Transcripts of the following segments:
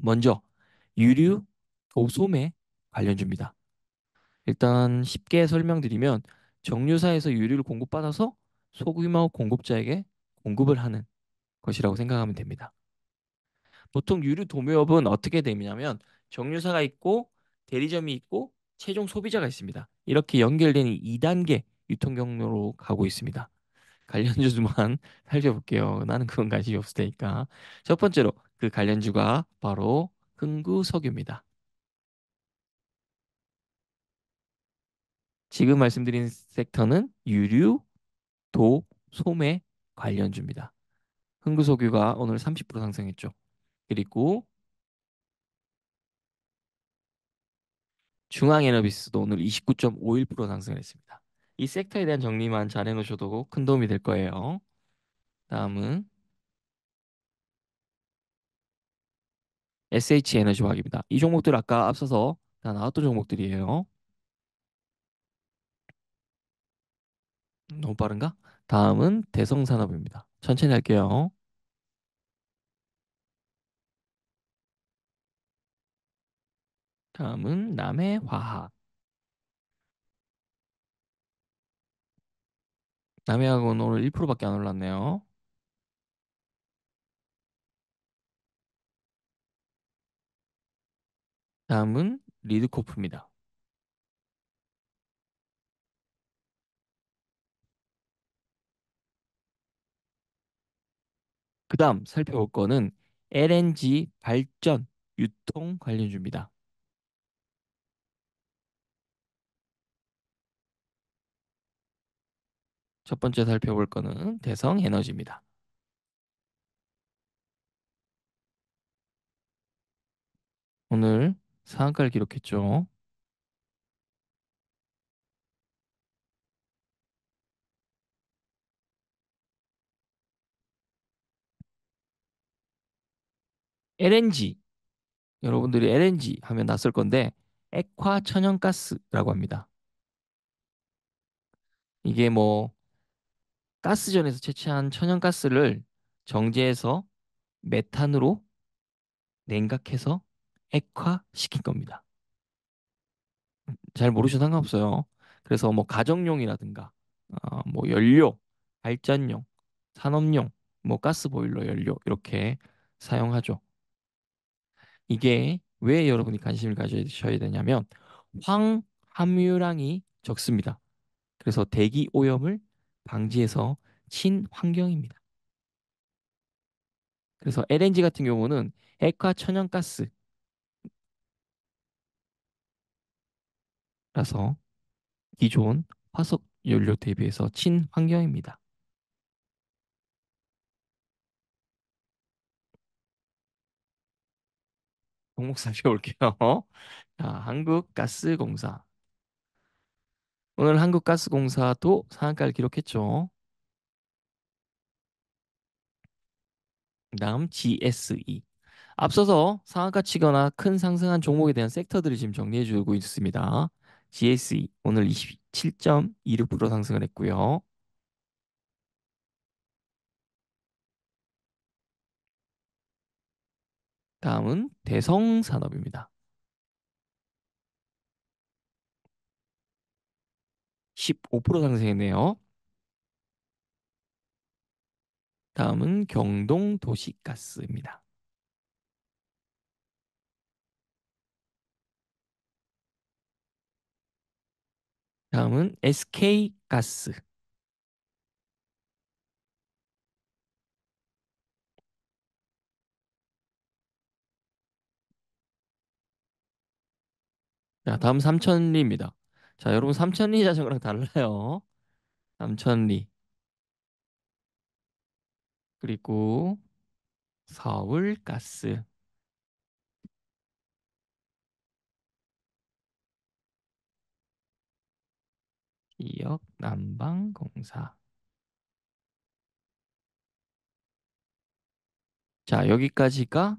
먼저 유류, 도소매 관련주입니다. 일단 쉽게 설명드리면 정유사에서 유류를 공급받아서 소규모 공급자에게 공급을 하는 것이라고 생각하면 됩니다. 보통 유류 도매업은 어떻게 되냐면 정유사가 있고 대리점이 있고 최종 소비자가 있습니다. 이렇게 연결된 2단계 유통 경로로 가고 있습니다. 관련주만 살펴볼게요. 나는 그건 관심이 없을 테니까. 첫 번째로 그 관련주가 바로 흥구석유입니다. 지금 말씀드린 섹터는 유류, 도, 소매 관련주입니다. 흥구석유가 오늘 30% 상승했죠. 그리고 중앙에너비스도 오늘 29.51% 상승을 했습니다. 이 섹터에 대한 정리만 잘 해놓으셔도 큰 도움이 될 거예요. 다음은 SH에너지화학입니다. 이 종목들 아까 앞서서 다 나왔던 종목들이에요. 너무 빠른가? 다음은 대성산업입니다. 천천히 할게요. 다음은 남해화학. 남해화학은 오늘 1%밖에 안 올랐네요. 다음은 리드코프입니다. 그 다음 살펴볼 거는 LNG 발전 유통 관련주입니다. 첫 번째 살펴볼 거는 대성에너지입니다. 오늘 상한가를 기록했죠. LNG, 여러분들이 LNG 하면 낯설 건데 액화 천연가스라고 합니다. 이게 뭐 가스전에서 채취한 천연가스를 정제해서 메탄으로 냉각해서 액화시킨 겁니다. 잘 모르셔도 상관없어요. 그래서 뭐 가정용이라든가 뭐 연료, 발전용, 산업용, 뭐 가스 보일러 연료 이렇게 사용하죠. 이게 왜 여러분이 관심을 가지셔야 되냐면 황 함유량이 적습니다. 그래서 대기 오염을 방지해서 친환경입니다. 그래서 LNG 같은 경우는 액화 천연가스라서 기존 화석 연료 대비해서 친환경입니다. 종목 살펴볼게요. 자, 한국가스공사. 오늘 한국가스공사도 상한가를 기록했죠. 다음 GSE. 앞서서 상한가 치거나 큰 상승한 종목에 대한 섹터들을 지금 정리해 주고 있습니다. GSE 오늘 27.26% 상승을 했고요. 다음은 대성산업입니다. 15% 상승했네요. 다음은 경동도시가스입니다. 다음은 SK가스. 자, 다음 삼천리입니다. 자, 여러분 삼천리 자전거랑 달라요. 삼천리. 그리고 서울가스, 기역 난방공사. 자, 여기까지가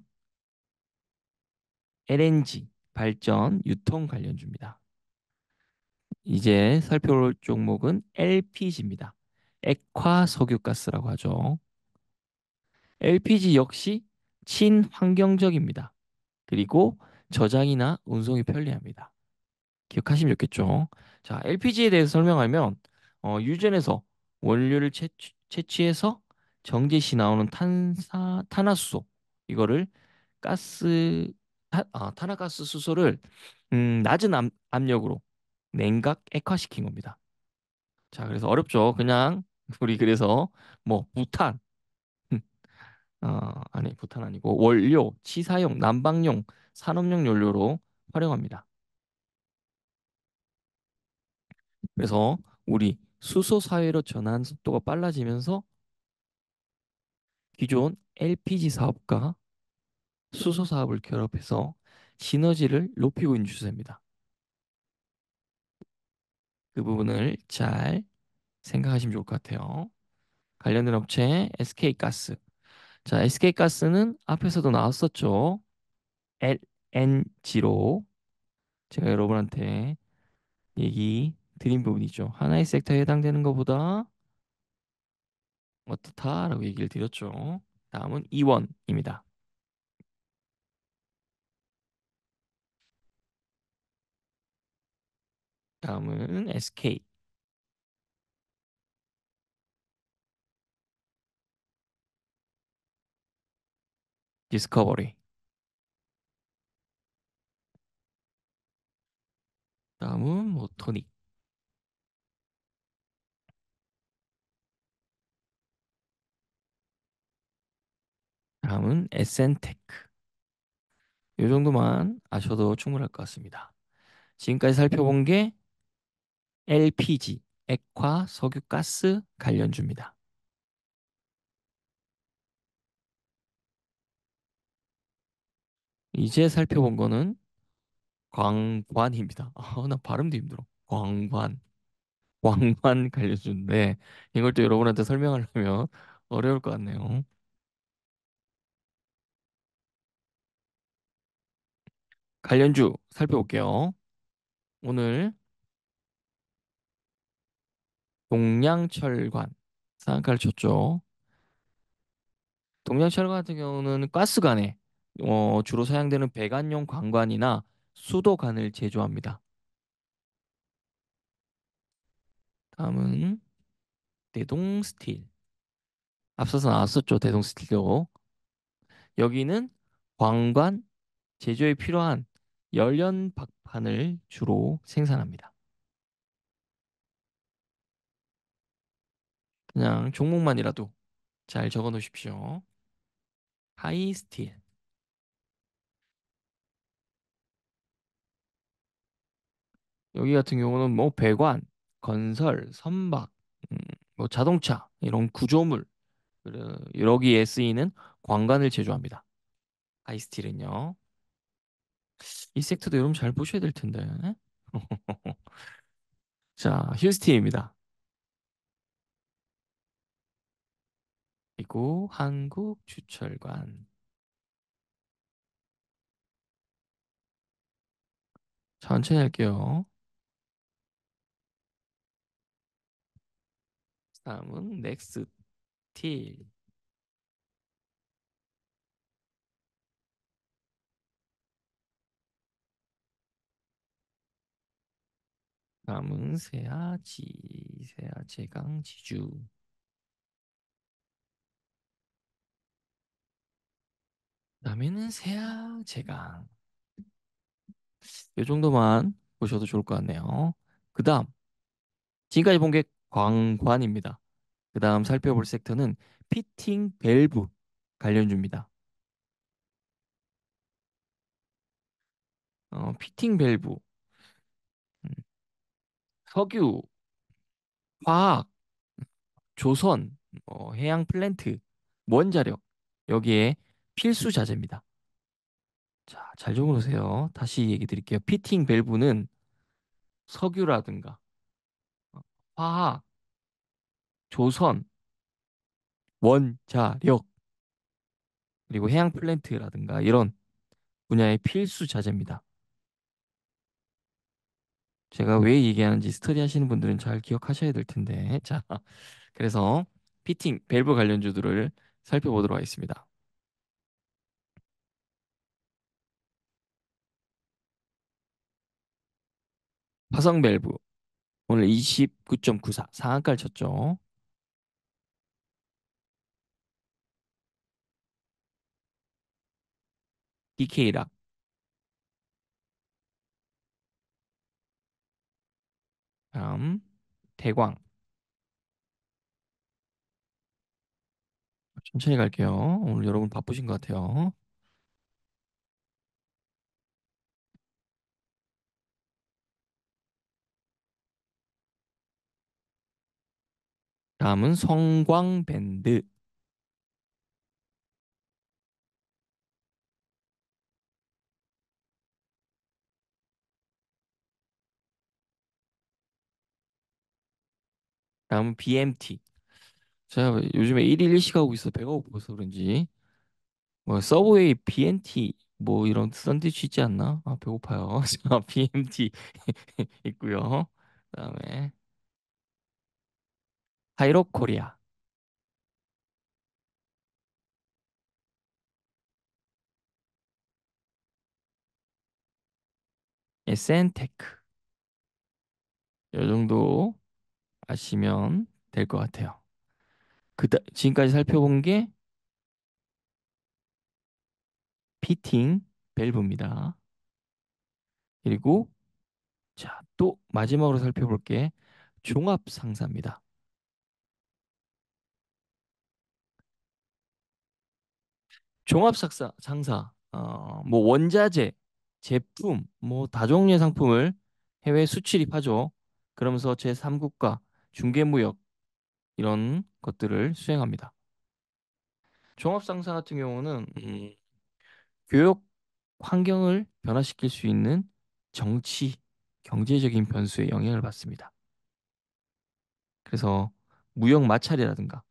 LNG 발전 유통 관련주입니다. 이제 살펴볼 종목은 LPG입니다. 액화 석유가스라고 하죠. LPG 역시 친환경적입니다. 그리고 저장이나 운송이 편리합니다. 기억하시면 좋겠죠. 자, LPG에 대해서 설명하면 유전에서 원료를 채취해서 정제시 나오는 탄화수소 이거를 탄화가스 수소를 낮은 압력으로 냉각 액화시킨 겁니다. 자, 그래서 어렵죠. 그냥 우리 그래서 뭐 부탄, 아니 부탄 아니고 원료, 치사용, 난방용, 산업용 연료로 활용합니다. 그래서 우리 수소 사회로 전환 속도가 빨라지면서 기존 LPG 사업과 수소 사업을 결합해서 시너지를 높이고 있는 추세입니다. 그 부분을 잘 생각하시면 좋을 것 같아요. 관련된 업체 SK가스. 자, SK가스는 앞에서도 나왔었죠. LNG로 제가 여러분한테 얘기 드린 부분이죠. 하나의 섹터에 해당되는 것보다 어떻다라고 얘기를 드렸죠. 다음은 E1입니다. 다음은 SK 디스커버리. 다음은 모토닉. 다음은 에센테크. 이 정도만 아셔도 충분할 것 같습니다. 지금까지 살펴본 게 LPG, 액화, 석유, 가스 관련주입니다. 이제 살펴본 거는 광관입니다. 나 발음도 힘들어. 광관. 광관 관련주인데 이걸 또 여러분한테 설명하려면 어려울 것 같네요. 관련주 살펴볼게요. 오늘 동양철관 쌍칼 쳤죠. 동양철관 같은 경우는 가스관에 주로 사용되는 배관용 관관이나 수도관을 제조합니다. 다음은 대동스틸. 앞서서 나왔었죠. 대동스틸도. 여기는 관관 제조에 필요한 열연 박판을 주로 생산합니다. 그냥 종목만이라도 잘 적어 놓으십시오. 하이스틸. 여기 같은 경우는 뭐 배관, 건설, 선박, 음, 뭐 자동차 이런 구조물 여기에 쓰이는 관관을 제조합니다. 하이스틸은요. 이 섹터도 여러분 잘 보셔야 될 텐데. 자, 휴스틸입니다. 그리고 한국주철관. 천천히 할게요. 다음은 넥스틸. 다음은 세아제강 지주. 다음에는 세아제강. 이 정도만 보셔도 좋을 것 같네요. 그 다음, 지금까지 본 게 광관입니다. 그 다음 살펴볼 섹터는 피팅 밸브 관련주입니다. 피팅 밸브, 음, 석유, 화학, 조선, 해양 플랜트, 원자력, 여기에 필수 자재입니다. 자, 잘 적어놓으세요. 다시 얘기 드릴게요. 피팅 밸브는 석유라든가 어, 화학, 조선, 원자력, 그리고 해양 플랜트라든가 이런 분야의 필수 자재입니다. 제가 왜 얘기하는지 스터디 하시는 분들은 잘 기억하셔야 될 텐데. 자, 그래서 피팅, 밸브 관련주들을 살펴보도록 하겠습니다. 화성 밸브 오늘 29.94 상한가를 쳤죠. DK락 다음 대광 천천히 갈게요. 오늘 여러분 바쁘신 것 같아요. 다음은 성광밴드. 다음은 BMT. 제가 요즘에 1일 1식 하고 있어 배가 고파서 그런지 뭐 서브웨이 BNT 뭐 이런 샌드위치 있지 않나? 아 배고파요. 자 BMT 있고요. 그다음에 하이로코리아, 에센테크 이 정도 아시면 될 것 같아요. 지금까지 살펴본 게 피팅 밸브입니다. 그리고 자, 또 마지막으로 살펴볼 게 종합 상사입니다. 종합 상사, 뭐 원자재, 제품, 뭐 다종류의 상품을 해외 수출입하죠. 그러면서 제3국가 중개무역 이런 것들을 수행합니다. 종합 상사 같은 경우는 교육 환경을 변화시킬 수 있는 정치, 경제적인 변수에 영향을 받습니다. 그래서 무역 마찰이라든가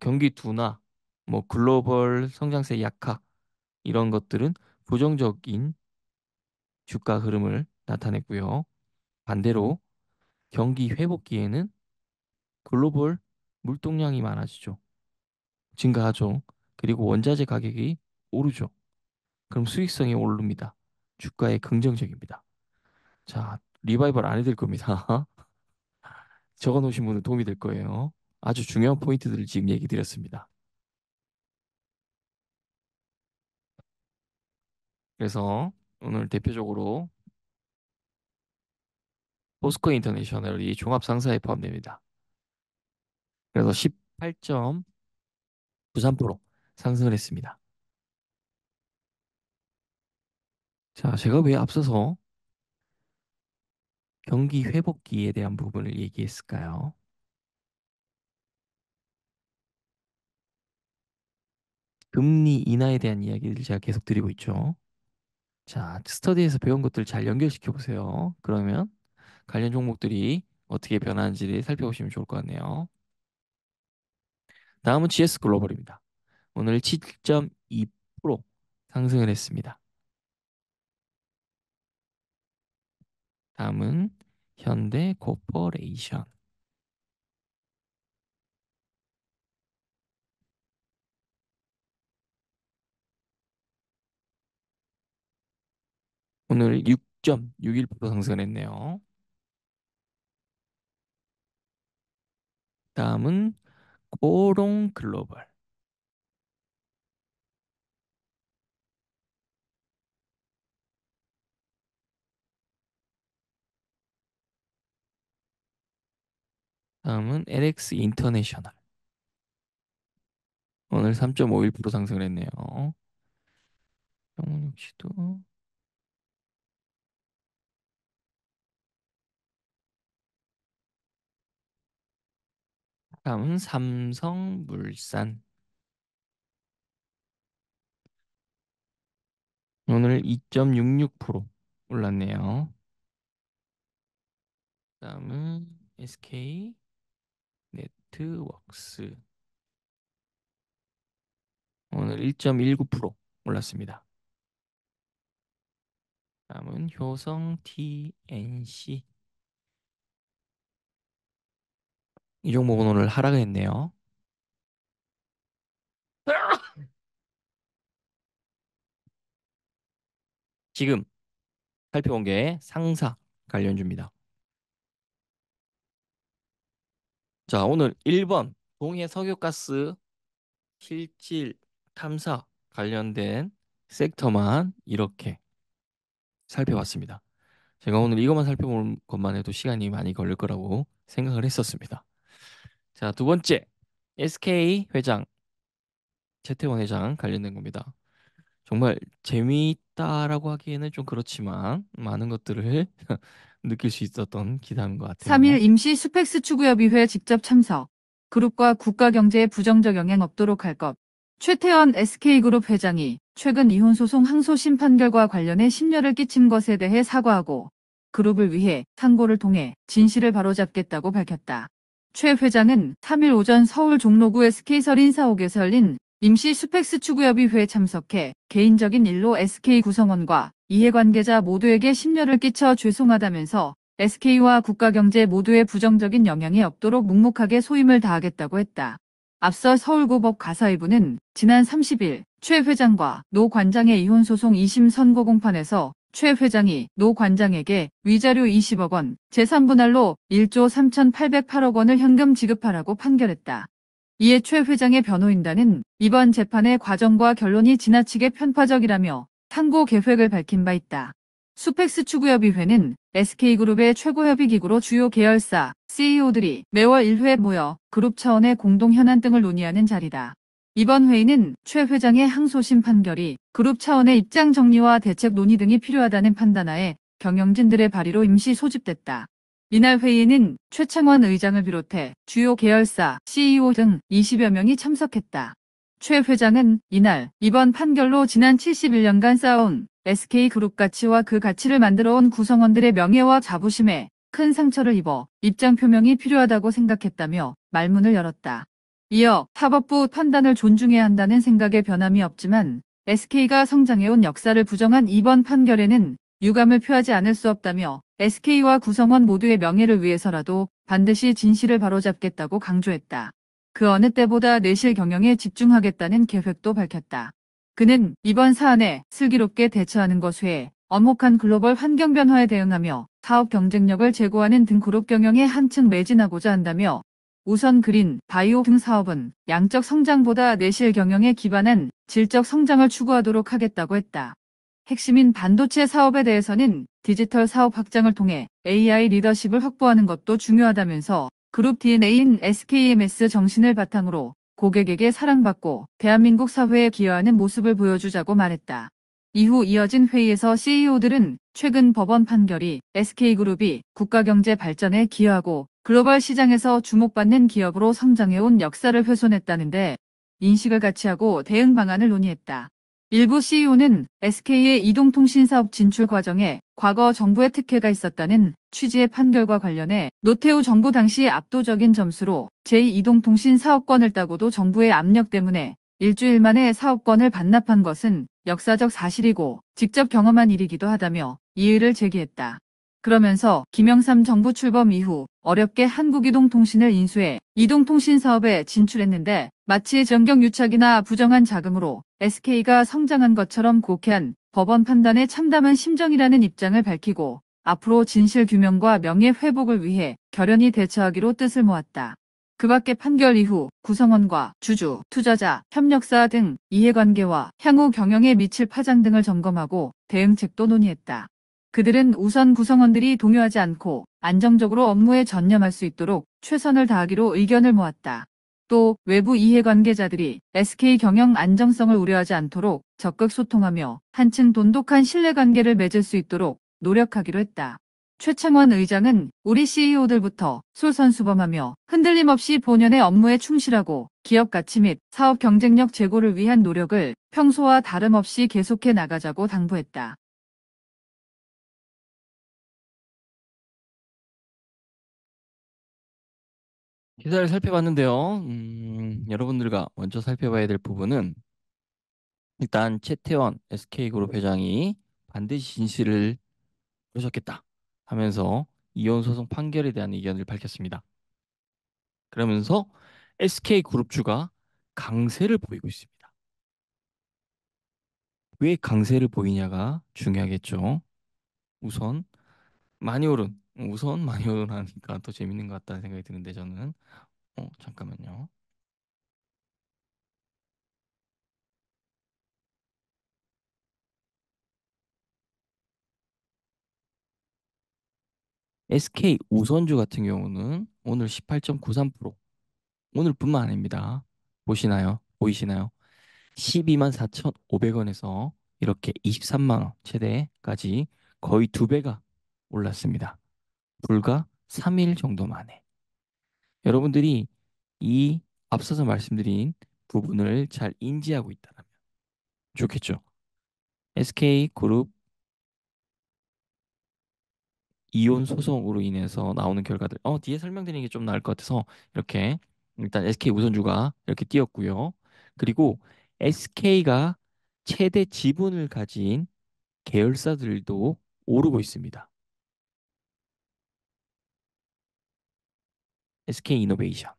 경기 둔화, 뭐 글로벌 성장세 약화 이런 것들은 부정적인 주가 흐름을 나타냈고요. 반대로 경기 회복기에는 글로벌 물동량이 많아지죠. 증가하죠. 그리고 원자재 가격이 오르죠. 그럼 수익성이 오릅니다. 주가에 긍정적입니다. 자, 리바이벌 안 해드릴 겁니다. 적어 놓으신 분은 도움이 될 거예요. 아주 중요한 포인트들을 지금 얘기 드렸습니다. 그래서 오늘 대표적으로 포스코 인터내셔널이 종합 상사에 포함됩니다. 그래서 18.93% 상승을 했습니다. 자, 제가 왜 앞서서 경기 회복기에 대한 부분을 얘기했을까요? 금리 인하에 대한 이야기를 제가 계속 드리고 있죠. 자, 스터디에서 배운 것들 잘 연결시켜 보세요. 그러면 관련 종목들이 어떻게 변하는지를 살펴보시면 좋을 것 같네요. 다음은 GS 글로벌입니다. 오늘 7.2% 상승을 했습니다. 다음은 현대 코퍼레이션. 오늘 6.61% 상승을 했네요. 다음은 코롱 글로벌. 다음은 LX 인터내셔널. 오늘 3.51% 상승을 했네요. 영문 역시도. 다음은 삼성물산. 오늘 2.66% 올랐네요. 다음은 SK 네트웍스. 오늘 1.19% 올랐습니다. 다음은 효성 TNC. 이 종목은 오늘 하락했네요. 지금 살펴본 게 상사 관련주입니다. 자, 오늘 1번 동해 석유가스 실질 탐사 관련된 섹터만 이렇게 살펴봤습니다. 제가 오늘 이것만 살펴본 것만 해도 시간이 많이 걸릴 거라고 생각을 했었습니다. 자, 두 번째, SK 회장, 최태원 회장 관련된 겁니다. 정말 재미있다라고 하기에는 좀 그렇지만 많은 것들을 느낄 수 있었던 기사인 것 3일 같아요. 임시 수펙스 추구협의회 직접 참석. 그룹과 국가 경제에 부정적 영향 없도록 할 것. 최태원 SK그룹 회장이 최근 이혼 소송 항소심 판결과 관련해 심려를 끼친 것에 대해 사과하고 그룹을 위해 상고를 통해 진실을 바로잡겠다고 밝혔다. 최 회장은 3일 오전 서울 종로구 SK설 인사옥에서 열린 임시 수펙스 추구협의회에 참석해 개인적인 일로 SK 구성원과 이해관계자 모두에게 심려를 끼쳐 죄송하다면서 SK와 국가경제 모두에 부정적인 영향이 없도록 묵묵하게 소임을 다하겠다고 했다. 앞서 서울고법 가사이부는 지난 30일 최 회장과 노 관장의 이혼 소송 2심 선고 공판에서 최 회장이 노 관장에게 위자료 20억 원, 재산분할로 1조 3,808억 원을 현금 지급하라고 판결했다. 이에 최 회장의 변호인단은 이번 재판의 과정과 결론이 지나치게 편파적이라며 상고 계획을 밝힌 바 있다. 수펙스 추구협의회는 SK그룹의 최고협의기구로 주요 계열사 CEO들이 매월 1회 모여 그룹 차원의 공동 현안 등을 논의하는 자리다. 이번 회의는 최 회장의 항소심 판결이 그룹 차원의 입장 정리와 대책 논의 등이 필요하다는 판단하에 경영진들의 발의로 임시 소집됐다. 이날 회의에는 최창원 의장을 비롯해 주요 계열사 CEO 등 20여 명이 참석했다. 최 회장은 이날 이번 판결로 지난 71년간 쌓아온 SK그룹 가치와 그 가치를 만들어온 구성원들의 명예와 자부심에 큰 상처를 입어 입장 표명이 필요하다고 생각했다며 말문을 열었다. 이어 사법부 판단을 존중해야 한다는 생각에 변함이 없지만 SK가 성장해온 역사를 부정한 이번 판결에는 유감을 표하지 않을 수 없다며 SK와 구성원 모두의 명예를 위해서라도 반드시 진실을 바로잡겠다고 강조했다. 그 어느 때보다 내실 경영에 집중하겠다는 계획도 밝혔다. 그는 이번 사안에 슬기롭게 대처하는 것 외에 엄혹한 글로벌 환경 변화에 대응하며 사업 경쟁력을 제고하는 등 그룹 경영에 한층 매진하고자 한다며 우선 그린, 바이오 등 사업은 양적 성장보다 내실 경영에 기반한 질적 성장을 추구하도록 하겠다고 했다. 핵심인 반도체 사업에 대해서는 디지털 사업 확장을 통해 AI 리더십을 확보하는 것도 중요하다면서 그룹 DNA인 SKMS 정신을 바탕으로 고객에게 사랑받고 대한민국 사회에 기여하는 모습을 보여주자고 말했다. 이후 이어진 회의에서 CEO들은 최근 법원 판결이 SK그룹이 국가경제 발전에 기여하고 글로벌 시장에서 주목받는 기업으로 성장해온 역사를 훼손했다는데 인식을 같이 하고 대응 방안을 논의했다. 일부 CEO는 SK의 이동통신 사업 진출 과정에 과거 정부의 특혜가 있었다는 취지의 판결과 관련해 노태우 정부 당시 압도적인 점수로 제2이동통신 사업권을 따고도 정부의 압력 때문에 일주일 만에 사업권을 반납한 것은 역사적 사실이고 직접 경험한 일이기도 하다며 이의를 제기했다. 그러면서 김영삼 정부 출범 이후 어렵게 한국이동통신을 인수해 이동통신 사업에 진출했는데 마치 정경유착이나 부정한 자금으로 SK가 성장한 것처럼 곡해한 법원 판단에 참담한 심정이라는 입장을 밝히고 앞으로 진실 규명과 명예 회복을 위해 결연히 대처하기로 뜻을 모았다. 그 밖에 판결 이후 구성원과 주주, 투자자, 협력사 등 이해관계와 향후 경영에 미칠 파장 등을 점검하고 대응책도 논의했다. 그들은 우선 구성원들이 동요하지 않고 안정적으로 업무에 전념할 수 있도록 최선을 다하기로 의견을 모았다. 또 외부 이해관계자들이 SK 경영 안정성을 우려하지 않도록 적극 소통하며 한층 돈독한 신뢰관계를 맺을 수 있도록 노력하기로 했다. 최창원 의장은 우리 CEO들부터 솔선수범하며 흔들림 없이 본연의 업무에 충실하고 기업 가치 및 사업 경쟁력 제고를 위한 노력을 평소와 다름없이 계속해 나가자고 당부했다. 기사를 살펴봤는데요. 여러분들과 먼저 살펴봐야 될 부분은 일단 최태원 SK그룹 회장이 반드시 진실을 그러셨겠다 하면서 이혼 소송 판결에 대한 의견을 밝혔습니다. 그러면서 SK그룹주가 강세를 보이고 있습니다. 왜 강세를 보이냐가 중요하겠죠. 우선 많이 오른. 우선 많이 오르니까 더 재밌는 것 같다는 생각이 드는데 저는 잠깐만요. SK 우선주 같은 경우는 오늘 18.93%. 오늘뿐만 아닙니다. 보시나요? 보이시나요? 12만 4,500원에서 이렇게 23만 원 최대까지 거의 두 배가 올랐습니다. 불과 3일 정도 만에. 여러분들이 이 앞서서 말씀드린 부분을 잘 인지하고 있다면 좋겠죠. SK그룹 이혼 소송으로 인해서 나오는 결과들. 뒤에 설명드리는 게 좀 나을 것 같아서 이렇게 일단 SK 우선주가 이렇게 띄었고요. 그리고 SK가 최대 지분을 가진 계열사들도 오르고 있습니다. SK이노베이션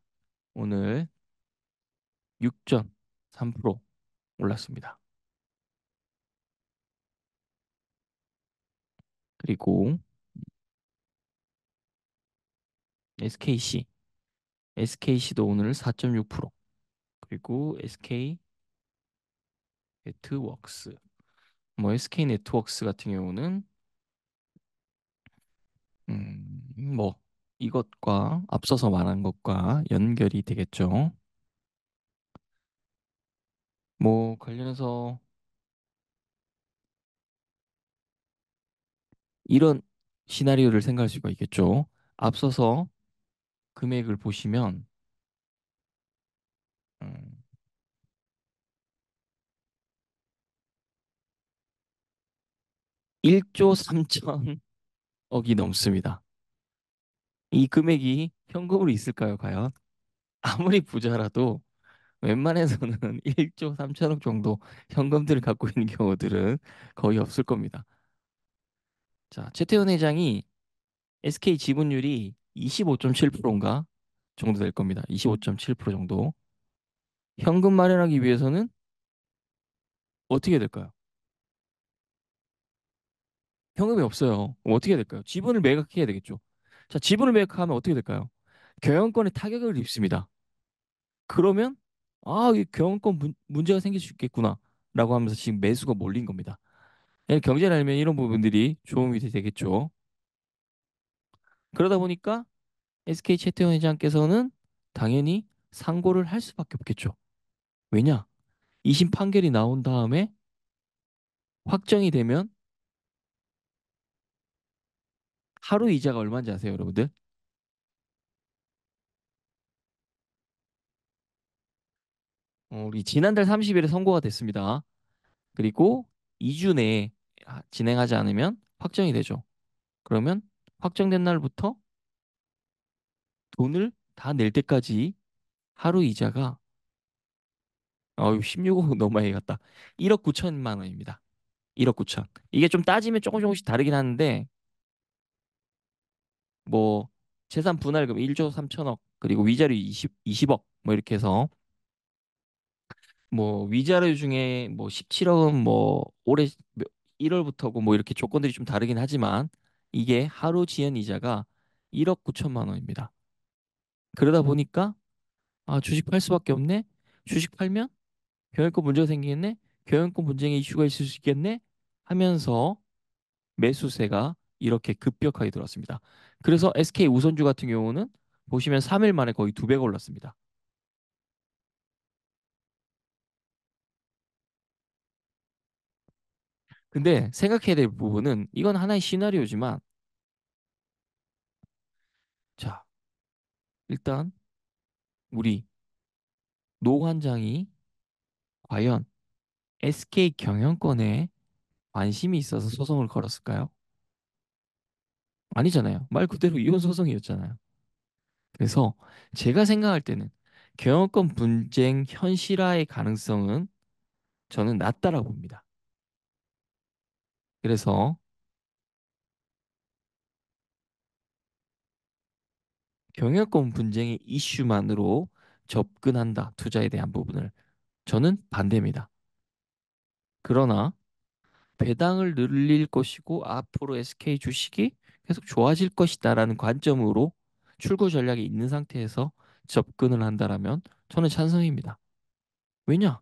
오늘 6.3% 올랐습니다. 그리고 SKC, SKC도 오늘 4.6%. 그리고 SK 네트워크스, SK 네트워크스 같은 경우는 뭐 이것과 앞서서 말한 것과 연결이 되겠죠. 뭐 관련해서 이런 시나리오를 생각할 수가 있겠죠. 앞서서 금액을 보시면 음, 1조 3천억이 넘습니다. 이 금액이 현금으로 있을까요, 과연? 아무리 부자라도 웬만해서는 1조 3천억 정도 현금들을 갖고 있는 경우들은 거의 없을 겁니다. 자, 최태원 회장이 SK 지분율이 25.7%인가 정도 될 겁니다. 25.7% 정도. 현금 마련하기 위해서는 어떻게 될까요? 현금이 없어요. 그럼 어떻게 될까요? 지분을 매각해야 되겠죠. 자, 지분을 매각하면 어떻게 될까요? 경영권에 타격을 입습니다. 그러면 이 경영권 문제가 생길 수 있겠구나 라고 하면서 지금 매수가 몰린 겁니다. 경제를 알면 이런 부분들이 도움이 되겠죠. 그러다 보니까 SK 최태원 회장께서는 당연히 상고를 할 수밖에 없겠죠. 왜냐? 2심 판결이 나온 다음에 확정이 되면 하루 이자가 얼마인지 아세요, 여러분들? 우리 지난달 30일에 선고가 됐습니다. 그리고 2주 내에 진행하지 않으면 확정이 되죠. 그러면 확정된 날부터 돈을 다 낼 때까지 하루 이자가 16억 너무 많이 갔다. 1억 9천만 원입니다. 1억 9천. 이게 좀 따지면 조금씩 다르긴 하는데 뭐 재산 분할금 1조 3천억 그리고 위자료 20억 뭐 이렇게 해서 뭐 위자료 중에 뭐 17억은 뭐 올해 1월부터고 뭐 이렇게 조건들이 좀 다르긴 하지만 이게 하루 지연 이자가 1억 9천만 원입니다. 그러다 보니까 주식 팔 수밖에 없네. 주식 팔면 경영권 문제가 생기겠네. 경영권 분쟁의 이슈가 있을 수 있겠네. 하면서 매수세가 이렇게 급격하게 들어왔습니다. 그래서 SK 우선주 같은 경우는 보시면 3일 만에 거의 두 배가 올랐습니다. 근데 생각해야 될 부분은 이건 하나의 시나리오지만 자, 일단 우리 노 관장이 과연 SK 경영권에 관심이 있어서 소송을 걸었을까요? 아니잖아요. 말 그대로 이혼 소송이었잖아요. 그래서 제가 생각할 때는 경영권 분쟁 현실화의 가능성은 저는 낮다라고 봅니다. 그래서 경영권 분쟁의 이슈만으로 접근한다. 투자에 대한 부분을. 저는 반대입니다. 그러나 배당을 늘릴 것이고 앞으로 SK 주식이 계속 좋아질 것이다라는 관점으로 출구 전략이 있는 상태에서 접근을 한다라면 저는 찬성입니다. 왜냐?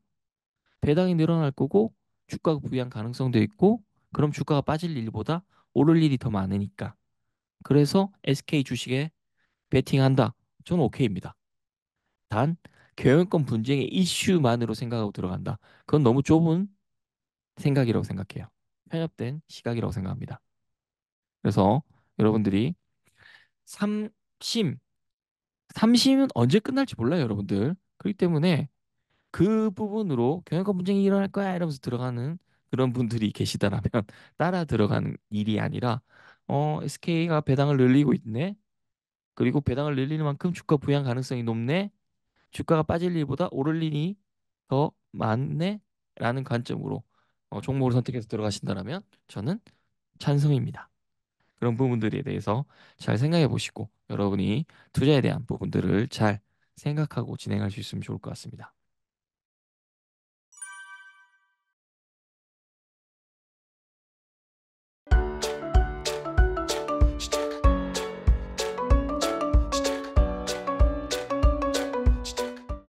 배당이 늘어날 거고 주가가 부양 가능성도 있고 그럼 주가가 빠질 일보다 오를 일이 더 많으니까. 그래서 SK 주식에 베팅한다. 저는 오케이입니다. 단 경영권 분쟁의 이슈만으로 생각하고 들어간다. 그건 너무 좁은 생각이라고 생각해요. 편협된 시각이라고 생각합니다. 그래서 여러분들이 삼심, 삼심은 언제 끝날지 몰라요, 여러분들. 그렇기 때문에 그 부분으로 경영권 분쟁이 일어날 거야 이러면서 들어가는 그런 분들이 계시다라면 따라 들어가는 일이 아니라 SK가 배당을 늘리고 있네. 그리고 배당을 늘리는 만큼 주가 부양 가능성이 높네. 주가가 빠질 일보다 오를 일이 더 많네. 라는 관점으로 종목을 선택해서 들어가신다면 저는 찬성입니다. 그런 부분들에 대해서 잘 생각해 보시고 여러분이 투자에 대한 부분들을 잘 생각하고 진행할 수 있으면 좋을 것 같습니다.